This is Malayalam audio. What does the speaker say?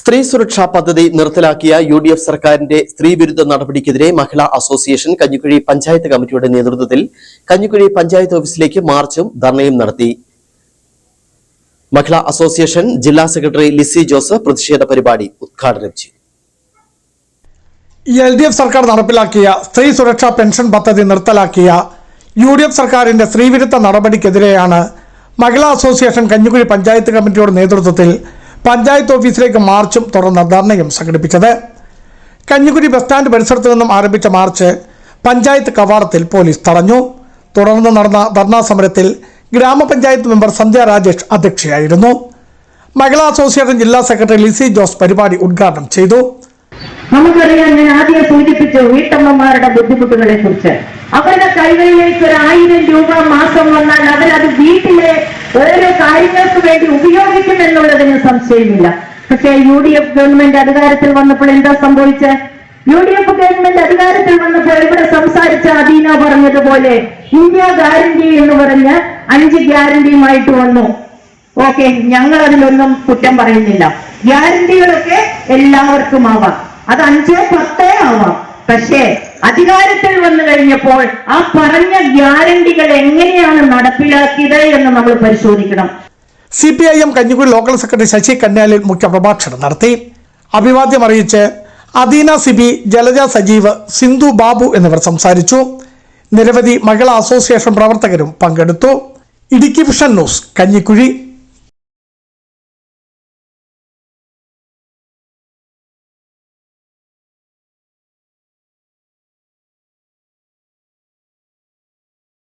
സ്ത്രീ സുരക്ഷാ പദ്ധതി നിർത്തലാക്കിയ UDF സർക്കാരിന്റെ സ്ത്രീവിരുദ്ധ നടപടിക്കെതിരെ മഹിളാ അസോസിയേഷൻ കഞ്ഞിക്കുഴി പഞ്ചായത്ത് കമ്മിറ്റിയുടെ നേതൃത്വത്തിൽ കഞ്ഞിക്കുഴി പഞ്ചായത്ത് ഓഫീസിലേക്ക് മാർച്ചും ധർണയും നടത്തി. മഹിളാ അസോസിയേഷൻ ജില്ലാ സെക്രട്ടറി ലിസി ജോസഫ് പ്രതിഷേധ പരിപാടി ഉദ്ഘാടനം ചെയ്തു. LDF സർക്കാർ നടപ്പിലാക്കിയ സ്ത്രീ സുരക്ഷാ പെൻഷൻ പദ്ധതി നിർത്തലാക്കിയ UDF സർക്കാരിന്റെ സ്ത്രീവിരുദ്ധ നടപടിക്കെതിരെയാണ് മഹിളാ അസോസിയേഷൻ കഞ്ഞിക്കുഴി പഞ്ചായത്ത് കമ്മിറ്റിയുടെ നേതൃത്വത്തിൽ പഞ്ചായത്ത് ഓഫീസിലേക്ക് മാർച്ചും തുടർന്ന് ധർണയും സംഘടിപ്പിച്ചത്. കഞ്ഞിക്കുഴി ബസ് സ്റ്റാൻഡ് പരിസരത്ത് നിന്നും ആരംഭിച്ച മാർച്ച് പഞ്ചായത്ത് കവാടത്തിൽ പോലീസ് തടഞ്ഞു. തുടർന്ന് നടന്ന ധർണാ സമരത്തിൽ ഗ്രാമപഞ്ചായത്ത് മെമ്പർ സന്ധ്യ രാജേഷ് അധ്യക്ഷയായിരുന്നു. മഹിളാ അസോസിയേഷൻ ജില്ലാ സെക്രട്ടറി ലിസി ജോസ് പരിപാടി ഉദ്ഘാടനം ചെയ്തു. നമുക്കറിയാം, ഞാൻ ആദ്യം സൂചിപ്പിച്ചു വീട്ടമ്മമാരുടെ ബുദ്ധിമുട്ടുകളെ കുറിച്ച്. അവരുടെ കൈകളിലേക്ക് 1000 രൂപ മാസം വന്നാൽ അവരത് വീട്ടിലെ ഓരോ കാര്യങ്ങൾക്ക് വേണ്ടി ഉപയോഗിക്കും എന്നുള്ളതിന് സംശയമില്ല. പക്ഷേ UDF ഗവൺമെന്റ് അധികാരത്തിൽ വന്നപ്പോൾ എന്താ സംഭവിച്ചത്? UDF ഗവൺമെന്റ് അധികാരത്തിൽ വന്നപ്പോൾ ഇവിടെ സംസാരിച്ച അദീന പറഞ്ഞതുപോലെ ഇന്ത്യ ഗ്യാരണ്ടി എന്ന് പറഞ്ഞ് 5 ഗ്യാരണ്ടിയുമായിട്ട് വന്നു. ഓക്കെ, ഞങ്ങൾ അതിലൊന്നും കുറ്റം പറയുന്നില്ല. ഗ്യാരണ്ടികളൊക്കെ എല്ലാവർക്കും ആവാം, അത് 5, 10 ആവാം. പക്ഷേ അധികാരത്തിൽ വന്നു കഴിഞ്ഞപ്പോൾ ആ പറഞ്ഞ ഗ്യാരണ്ടികൾ എങ്ങനെയാണ് നടപ്പിലാക്കിയത് എന്ന് നമ്മൾ പരിശോധിക്കണം. CPIM Kanjikuzhi local secretary Sasi കന്യാലിൽ മുഖ്യപ്രഭാഷണം നടത്തി. അഭിവാദ്യം അറിയിച്ച് അദീന സിബി, ജലജ സജീവ്, സിന്ധു ബാബു എന്നിവർ സംസാരിച്ചു. നിരവധി മഹിളാ അസോസിയേഷൻ പ്രവർത്തകരും പങ്കെടുത്തു. Idukki vision news, Kanjikuzhi.